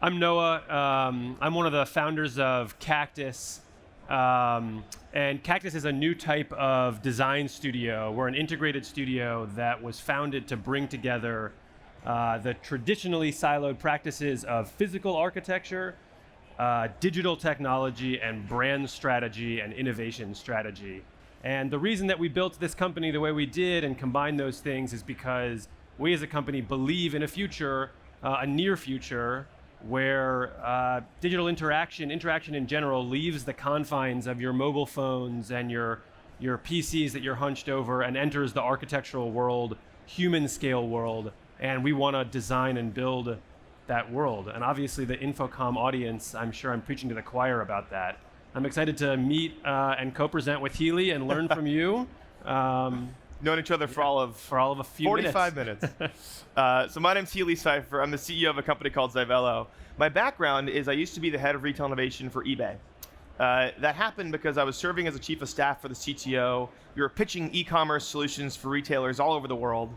I'm Noah. I'm one of the founders of Cactus. And Cactus is a new type of design studio. We're an integrated studio that was founded to bring together the traditionally siloed practices of physical architecture, digital technology, and brand strategy and innovation strategy. And the reason that we built this company the way we did and combined those things is because we as a company believe in a future, a near future, where digital interaction in general leaves the confines of your mobile phones and your PCs that you're hunched over and enters the architectural world, human scale world. And we want to design and build that world. And obviously the Infocom audience, I'm sure I'm preaching to the choir about that. I'm excited to meet and co-present with Healy and learn from you. Known each other for all of a few 45 minutes. So my name's Healy Cipher. I'm the CEO of a company called Zyvello. My background is I used to be the head of retail innovation for eBay. That happened because I was serving as a chief of staff for the CTO. We were pitching e-commerce solutions for retailers all over the world.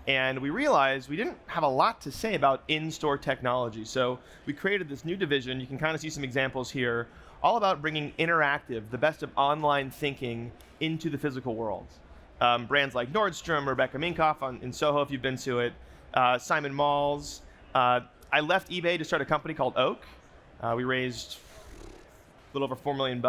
And we realized we didn't have a lot to say about in-store technology. So we created this new division. You can kind of see some examples here, all about bringing interactive, the best of online thinking, into the physical world. Brands like Nordstrom, Rebecca Minkoff in Soho, if you've been to it, Simon Malls. I left eBay to start a company called Oak. We raised a little over $4 million,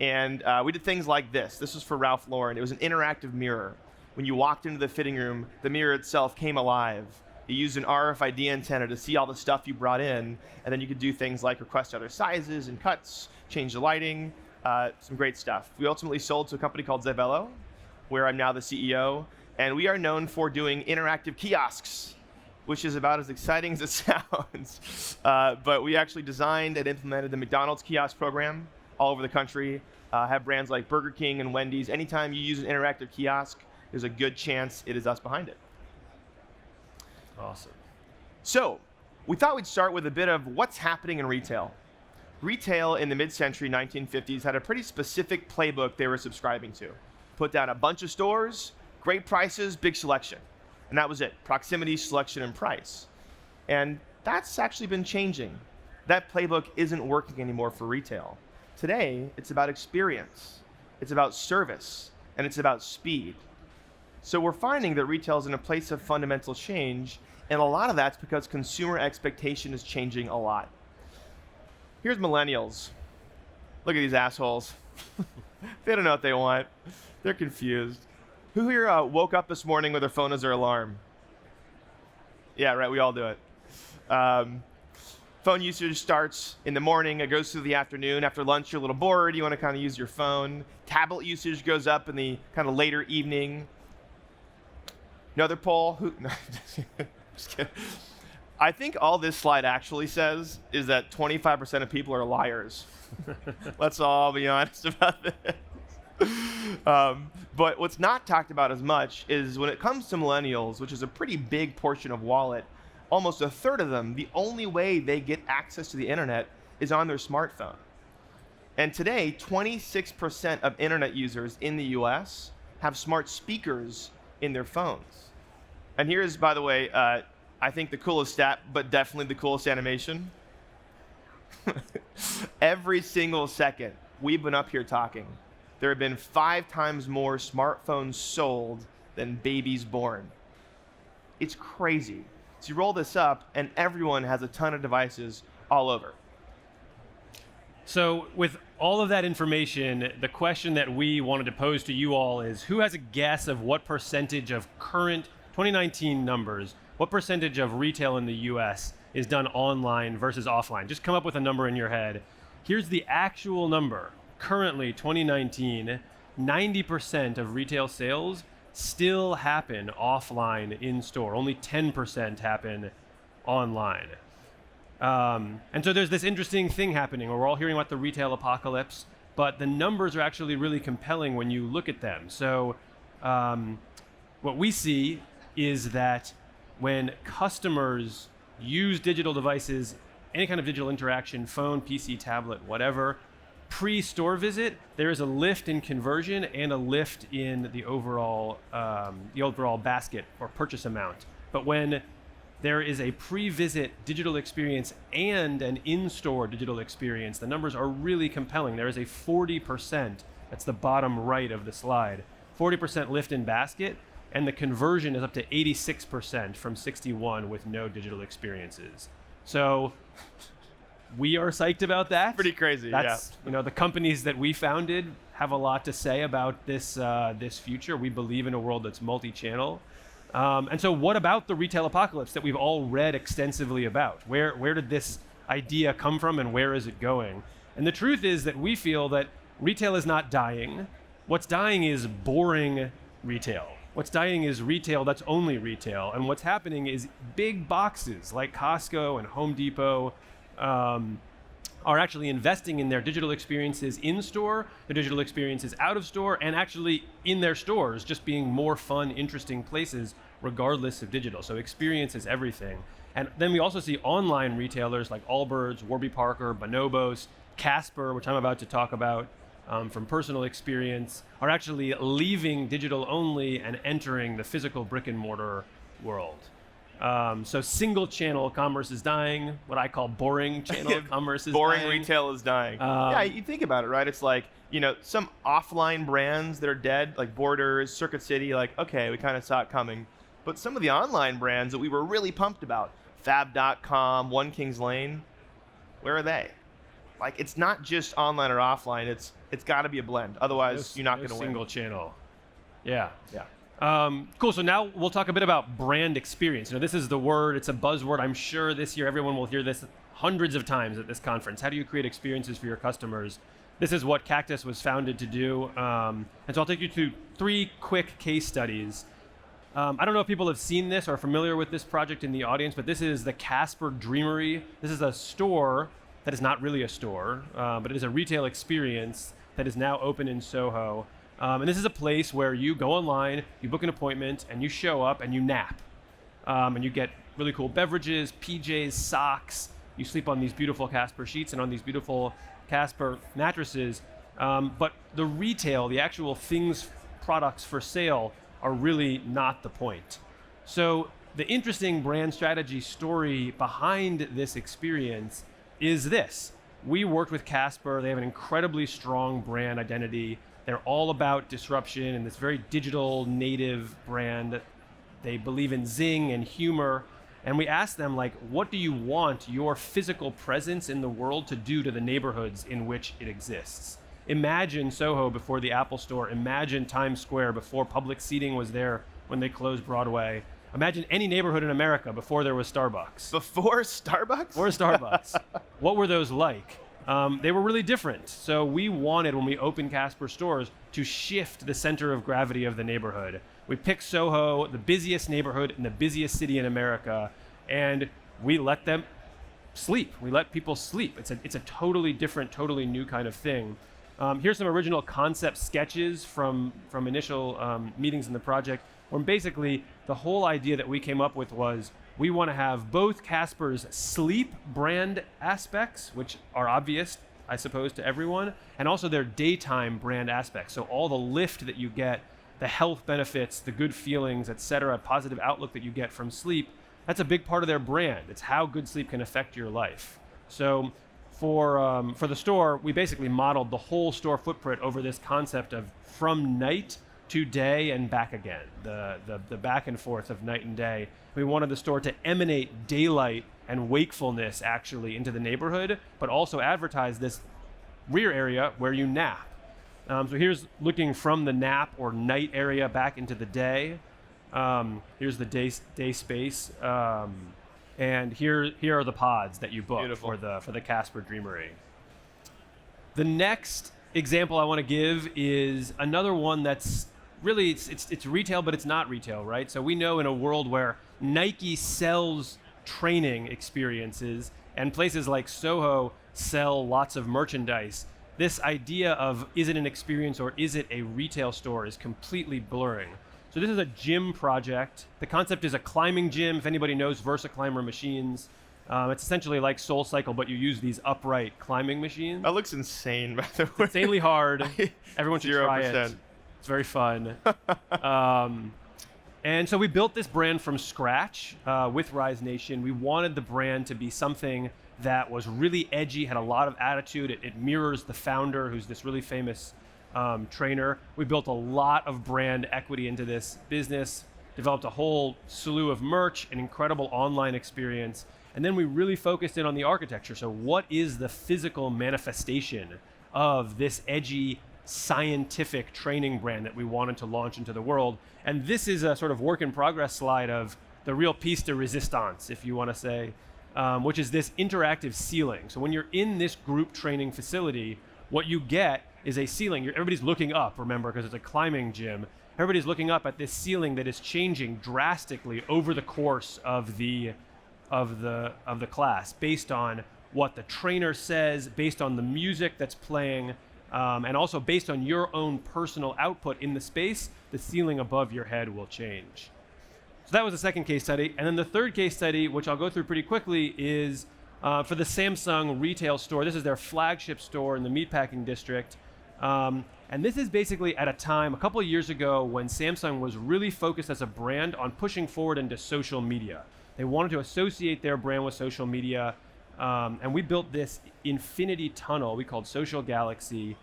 and we did things like this. This was for Ralph Lauren. It was an interactive mirror. When you walked into the fitting room, the mirror itself came alive. You used an RFID antenna to see all the stuff you brought in, and then you could do things like request other sizes and cuts, change the lighting, some great stuff. We ultimately sold to a company called Zyvello, where I'm now the CEO, and we are known for doing interactive kiosks, which is about as exciting as it sounds. But we actually designed and implemented the McDonald's kiosk program all over the country, have brands like Burger King and Wendy's. Anytime you use an interactive kiosk, there's a good chance it is us behind it. Awesome. So we thought we'd start with a bit of what's happening in retail. Retail in the mid-century 1950s had a pretty specific playbook they were subscribing to. Put down a bunch of stores, great prices, big selection. And that was it, proximity, selection, and price. And that's actually been changing. That playbook isn't working anymore for retail. Today, it's about experience, it's about service, and it's about speed. So we're finding that retail is in a place of fundamental change, and a lot of that's because consumer expectation is changing a lot. Here's millennials. Look at these assholes. They don't know what they want. They're confused. Who here woke up this morning with their phone as their alarm? Yeah, right, we all do it. Phone usage starts in the morning, it goes through the afternoon. After lunch, you're a little bored, you want to kind of use your phone. Tablet usage goes up in the kind of later evening. Another poll, no, just kidding. I think all this slide actually says is that 25% of people are liars. Let's all be honest about this. But what's not talked about as much is when it comes to millennials, which is a pretty big portion of wallet, almost a third of them, the only way they get access to the internet is on their smartphone. And today, 26% of internet users in the US have smart speakers in their phones. And here's, by the way, I think the coolest stat, but definitely the coolest animation. Every single second we've been up here talking, there have been 5 times more smartphones sold than babies born. It's crazy. So you roll this up, and everyone has a ton of devices all over. So with all of that information, the question that we wanted to pose to you all is, who has a guess of what percentage of current 2019 numbers, what percentage of retail in the US is done online versus offline? Just come up with a number in your head. Here's the actual number. Currently, 2019, 90% of retail sales still happen offline in store. Only 10% happen online. And so there's this interesting thing happening where we're all hearing about the retail apocalypse, but the numbers are actually really compelling when you look at them. So what we see is that when customers use digital devices, any kind of digital interaction, phone, PC, tablet, whatever, pre-store visit, there is a lift in conversion and a lift in the overall basket or purchase amount. But when there is a pre-visit digital experience and an in-store digital experience. The numbers are really compelling. There is a 40%, that's the bottom right of the slide, 40% lift in basket, and the conversion is up to 86% from 61 with no digital experiences. So we are psyched about that. Pretty crazy. That's, the companies that we founded have a lot to say about this this future. We believe in a world that's multi-channel. And so what about the retail apocalypse that we've all read extensively about? Where did this idea come from and where is it going? And the truth is that we feel that retail is not dying. What's dying is boring retail. What's dying is retail that's only retail. And what's happening is big boxes like Costco and Home Depot are actually investing in their digital experiences in store, their digital experiences out of store, and actually in their stores, just being more fun, interesting places regardless of digital. So experience is everything. And then we also see online retailers like Allbirds, Warby Parker, Bonobos, Casper, which I'm about to talk about from personal experience, are actually leaving digital only and entering the physical brick and mortar world. So single channel commerce is dying. What I call boring channel commerce is boring dying. retail is dying. Yeah, you think about it, right? It's like, some offline brands that are dead, like Borders, Circuit City, like, okay, we kind of saw it coming. But some of the online brands that we were really pumped about, Fab.com, One Kings Lane, where are they? Like, it's not just online or offline. It's got to be a blend. Otherwise, you're not going to win. Single channel. Yeah. Cool. So now we'll talk a bit about brand experience. This is the word. It's a buzzword. I'm sure this year everyone will hear this hundreds of times at this conference. How do you create experiences for your customers? This is what Cactus was founded to do. And so I'll take you through 3 quick case studies. I don't know if people have seen this or are familiar with this project in the audience, but this is the Casper Dreamery. This is a store that is not really a store, but it is a retail experience that is now open in Soho. And this is a place where you go online, you book an appointment, and you show up and you nap. And you get really cool beverages, PJs, socks. You sleep on these beautiful Casper sheets and on these beautiful Casper mattresses. But the retail, the actual things, products for sale are really not the point. So the interesting brand strategy story behind this experience is this. We worked with Casper. They have an incredibly strong brand identity. They're all about disruption and this very digital native brand. They believe in zing and humor. And we asked them, what do you want your physical presence in the world to do to the neighborhoods in which it exists? Imagine Soho before the Apple Store. Imagine Times Square before public seating was there when they closed Broadway. Imagine any neighborhood in America before there was Starbucks. Before Starbucks? Before Starbucks. What were those like? They were really different. So we wanted, when we opened Casper stores, to shift the center of gravity of the neighborhood. We picked Soho, the busiest neighborhood in the busiest city in America, and we let them sleep. We let people sleep. It's a totally different, totally new kind of thing. Here's some original concept sketches from initial meetings in the project, where basically the whole idea that we came up with was we want to have both Casper's sleep brand aspects, which are obvious, I suppose, to everyone, and also their daytime brand aspects. So all the lift that you get, the health benefits, the good feelings, etc., positive outlook that you get from sleep, that's a big part of their brand. It's how good sleep can affect your life. So for the store, we basically modeled the whole store footprint over this concept of from night to day and back again, the back and forth of night and day. We wanted the store to emanate daylight and wakefulness actually into the neighborhood, but also advertise this rear area where you nap. So here's looking from the nap or night area back into the day. Here's the day space. And here are the pods that you booked for the Casper Dreamery. The next example I want to give is another one that's really it's retail, but it's not retail, right? So we know in a world where Nike sells training experiences and places like Soho sell lots of merchandise, this idea of is it an experience or is it a retail store is completely blurring. So this is a gym project. The concept is a climbing gym. If anybody knows VersaClimber machines, it's essentially like SoulCycle, but you use these upright climbing machines. That looks insane, by the way. It's insanely hard. Everyone should try it. 0%. It's very fun. And so we built this brand from scratch with Rise Nation. We wanted the brand to be something that was really edgy, had a lot of attitude. It mirrors the founder, who's this really famous trainer. We built a lot of brand equity into this business, developed a whole slew of merch, an incredible online experience, and then we really focused in on the architecture. So what is the physical manifestation of this edgy, scientific training brand that we wanted to launch into the world? And this is a sort of work in progress slide of the real piece de resistance, if you want to say, which is this interactive ceiling. So when you're in this group training facility, what you get is a ceiling. Everybody's looking up, remember, because it's a climbing gym. Everybody's looking up at this ceiling that is changing drastically over the course of the class, based on what the trainer says, based on the music that's playing, and also based on your own personal output in the space. The ceiling above your head will change. So that was the second case study. And then the third case study, which I'll go through pretty quickly, is for the Samsung retail store. This is their flagship store in the meatpacking district. And this is basically at a time, a couple of years ago, when Samsung was really focused as a brand on pushing forward into social media. They wanted to associate their brand with social media. And we built this infinity tunnel we called Social Galaxy,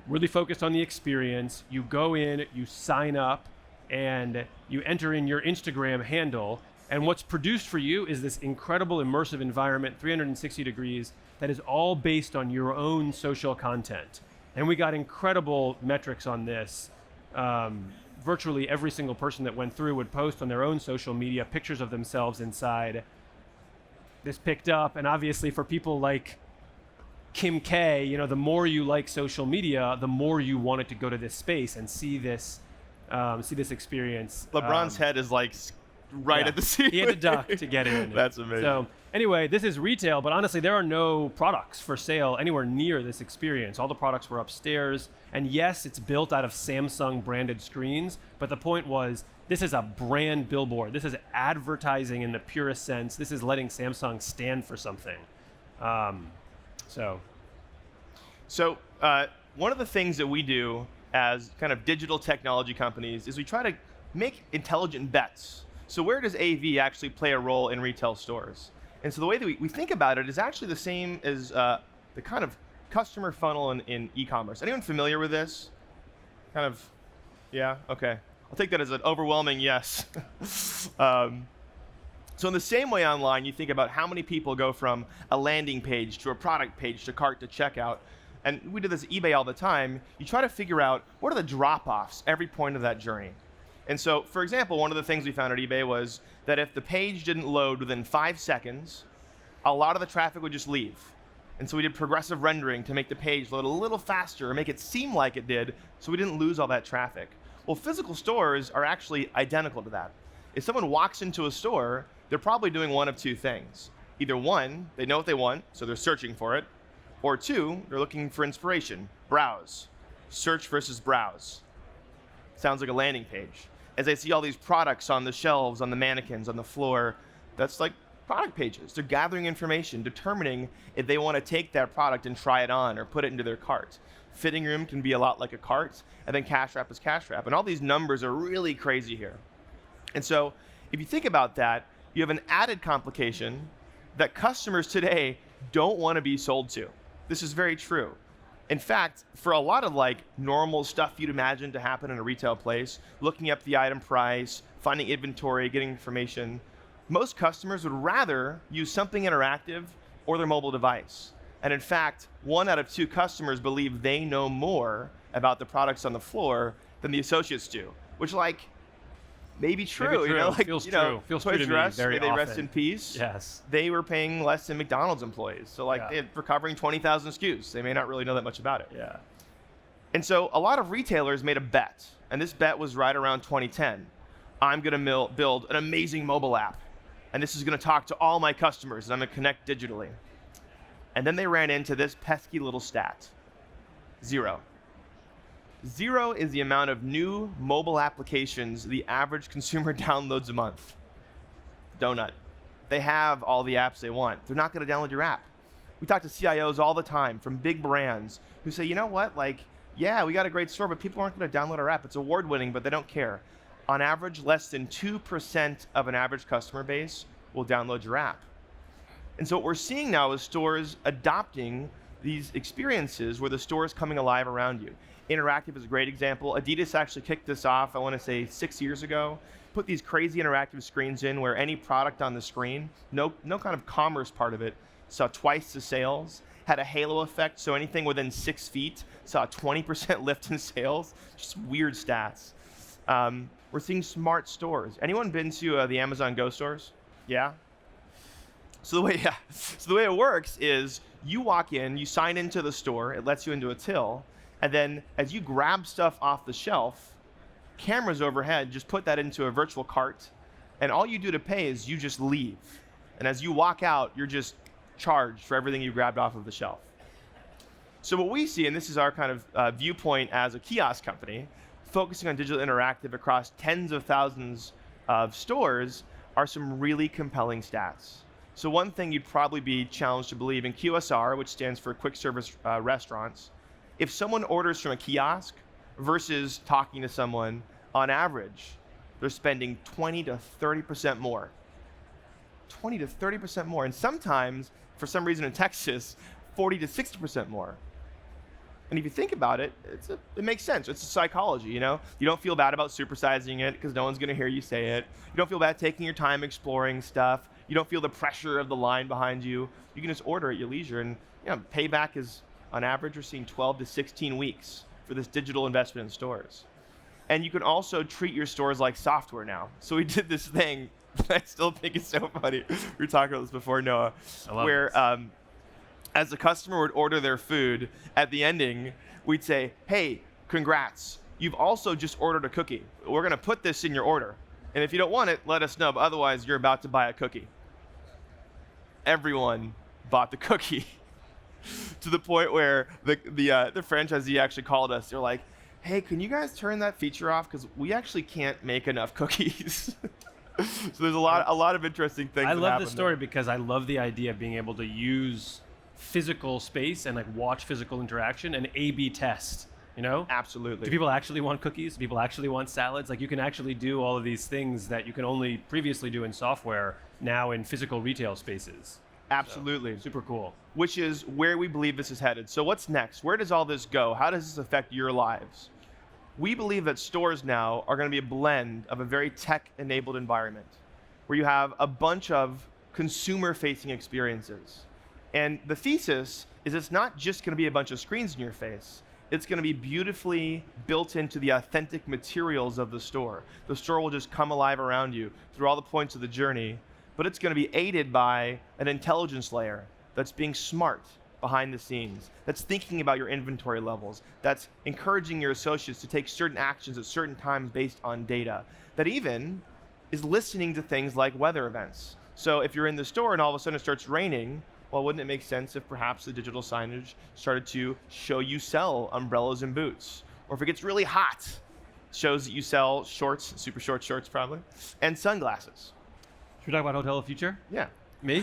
really focused on the experience. You go in, you sign up, and you enter in your Instagram handle. And what's produced for you is this incredible immersive environment, 360 degrees, that is all based on your own social content. And we got incredible metrics on this. Virtually every single person that went through would post on their own social media pictures of themselves inside. This picked up, and obviously for people like Kim K, the more you like social media, the more you wanted to go to this space and see this experience. LeBron's head is like right at the ceiling. He had to duck to get in. That's amazing. So anyway, this is retail, but honestly, there are no products for sale anywhere near this experience. All the products were upstairs. And yes, it's built out of Samsung branded screens, but the point was, this is a brand billboard. This is advertising in the purest sense. This is letting Samsung stand for something. So one of the things that we do as kind of digital technology companies is we try to make intelligent bets. So where does AV actually play a role in retail stores? And so the way that we think about it is actually the same as the kind of customer funnel in e-commerce. Anyone familiar with this? Kind of, yeah, okay. I'll take that as an overwhelming yes. So in the same way online, you think about how many people go from a landing page to a product page to cart to checkout. And we do this at eBay all the time. You try to figure out what are the drop-offs every point of that journey. And so, for example, one of the things we found at eBay was that if the page didn't load within 5 seconds, a lot of the traffic would just leave. And so we did progressive rendering to make the page load a little faster or make it seem like it did, so we didn't lose all that traffic. Well, physical stores are actually identical to that. If someone walks into a store, they're probably doing one of two things. Either one, they know what they want, so they're searching for it, or two, they're looking for inspiration. Browse. Search versus browse. Sounds like a landing page. As I see all these products on the shelves, on the mannequins, on the floor, that's like product pages. They're gathering information, determining if they want to take that product and try it on or put it into their cart. Fitting room can be a lot like a cart, and then cash wrap is cash wrap. And all these numbers are really crazy here. And so if you think about that, you have an added complication that customers today don't want to be sold to. This is very true. In fact, for a lot of like normal stuff you'd imagine to happen in a retail place, looking up the item price, finding inventory, getting information, most customers would rather use something interactive or their mobile device. And in fact, 1 out of 2 customers believe they know more about the products on the floor than the associates do, which maybe true. Feels true. Feels true to me very may they often. rest in peace. Yes. They were paying less than McDonald's employees. So they're covering 20,000 SKUs. They may not really know that much about it. Yeah. And so a lot of retailers made a bet, and this bet was right around 2010. I'm going to build an amazing mobile app, and this is going to talk to all my customers, and I'm going to connect digitally. And then they ran into this pesky little stat. 0. 0 is the amount of new mobile applications the average consumer downloads a month. Donut. They have all the apps they want. They're not going to download your app. We talk to CIOs all the time from big brands who say, you know what, yeah, we got a great store, but people aren't going to download our app. It's award-winning, but they don't care. On average, less than 2% of an average customer base will download your app. And so what we're seeing now is stores adopting these experiences where the store is coming alive around you. Interactive is a great example. Adidas actually kicked this off, I want to say 6 years ago. Put these crazy interactive screens in where any product on the screen, no kind of commerce part of it, saw twice the sales, had a halo effect, so anything within 6 feet saw a 20% lift in sales. Just weird stats. We're seeing smart stores. Anyone been to the Amazon Go stores? Yeah? So the way it works is you walk in, you sign into the store, it lets you into a till, and then as you grab stuff off the shelf, cameras overhead just put that into a virtual cart, and all you do to pay is you just leave. And as you walk out, you're just charged for everything you grabbed off of the shelf. So what we see, and this is our kind of viewpoint as a kiosk company, focusing on digital interactive across tens of thousands of stores, are some really compelling stats. So one thing you'd probably be challenged to believe in QSR, which stands for quick service restaurants, if someone orders from a kiosk versus talking to someone, on average, they're spending 20 to 30% more. 20 to 30% more. And sometimes, for some reason in Texas, 40 to 60% more. And if you think about it, it makes sense. It's a psychology, you know? You don't feel bad about supersizing it because no one's going to hear you say it. You don't feel bad taking your time exploring stuff. You don't feel the pressure of the line behind you. You can just order at your leisure. And payback is, on average, we're seeing 12 to 16 weeks for this digital investment in stores. And you can also treat your stores like software now. So we did this thing that I still think is so funny. We were talking about this before, Noah, where as the customer would order their food, at the ending, we'd say, hey, congrats. You've also just ordered a cookie. We're going to put this in your order. And if you don't want it, let us know. But otherwise, you're about to buy a cookie. Everyone bought the cookie to the point where the franchisee actually called us. They're like, hey, can you guys turn that feature off? Because we actually can't make enough cookies. So there's a lot of interesting things. I love this story because I love the idea of being able to use physical space and watch physical interaction and A/B test. Absolutely. Do people actually want cookies? Do people actually want salads? You can actually do all of these things that you can only previously do in software now in physical retail spaces. Absolutely. So, super cool. Which is where we believe this is headed. So what's next? Where does all this go? How does this affect your lives? We believe that stores now are going to be a blend of a very tech-enabled environment where you have a bunch of consumer-facing experiences. And the thesis is it's not just going to be a bunch of screens in your face. It's going to be beautifully built into the authentic materials of the store. The store will just come alive around you through all the points of the journey, but it's going to be aided by an intelligence layer that's being smart behind the scenes, that's thinking about your inventory levels, that's encouraging your associates to take certain actions at certain times based on data, that even is listening to things like weather events. So if you're in the store and all of a sudden it starts raining, well, wouldn't it make sense if perhaps the digital signage started to show you sell umbrellas and boots? Or if it gets really hot, shows that you sell shorts, super short shorts probably, and sunglasses. Should we talk about Hotel of the Future? Yeah. Me?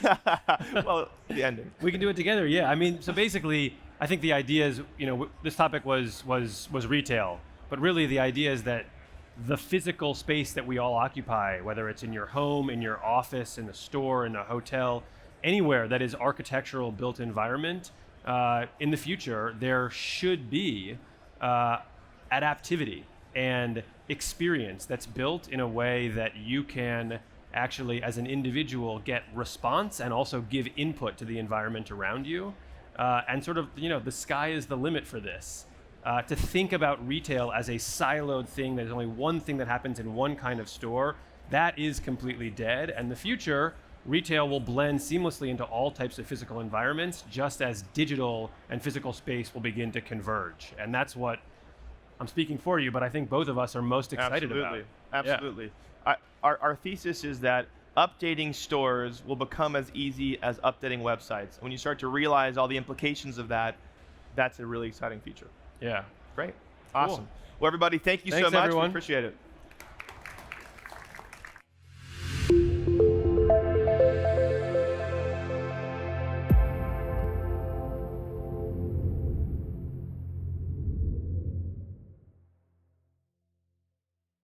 Well, the ending. We can do it together, yeah. So basically, I think the idea is, this topic was retail, but really the idea is that the physical space that we all occupy, whether it's in your home, in your office, in a store, in a hotel, anywhere that is architectural built environment, in the future, there should be adaptivity and experience that's built in a way that you can actually, as an individual, get response and also give input to the environment around you. And sort of, the sky is the limit for this. To think about retail as a siloed thing, there's only one thing that happens in one kind of store, that is completely dead. And the future, retail will blend seamlessly into all types of physical environments, just as digital and physical space will begin to converge. And that's what I'm speaking for you, but I think both of us are most excited about. Absolutely. Yeah. Our thesis is that updating stores will become as easy as updating websites. When you start to realize all the implications of that, that's a really exciting feature. Yeah. Great. Awesome. Cool. Well, everybody, thank you so much. Everyone. We appreciate it.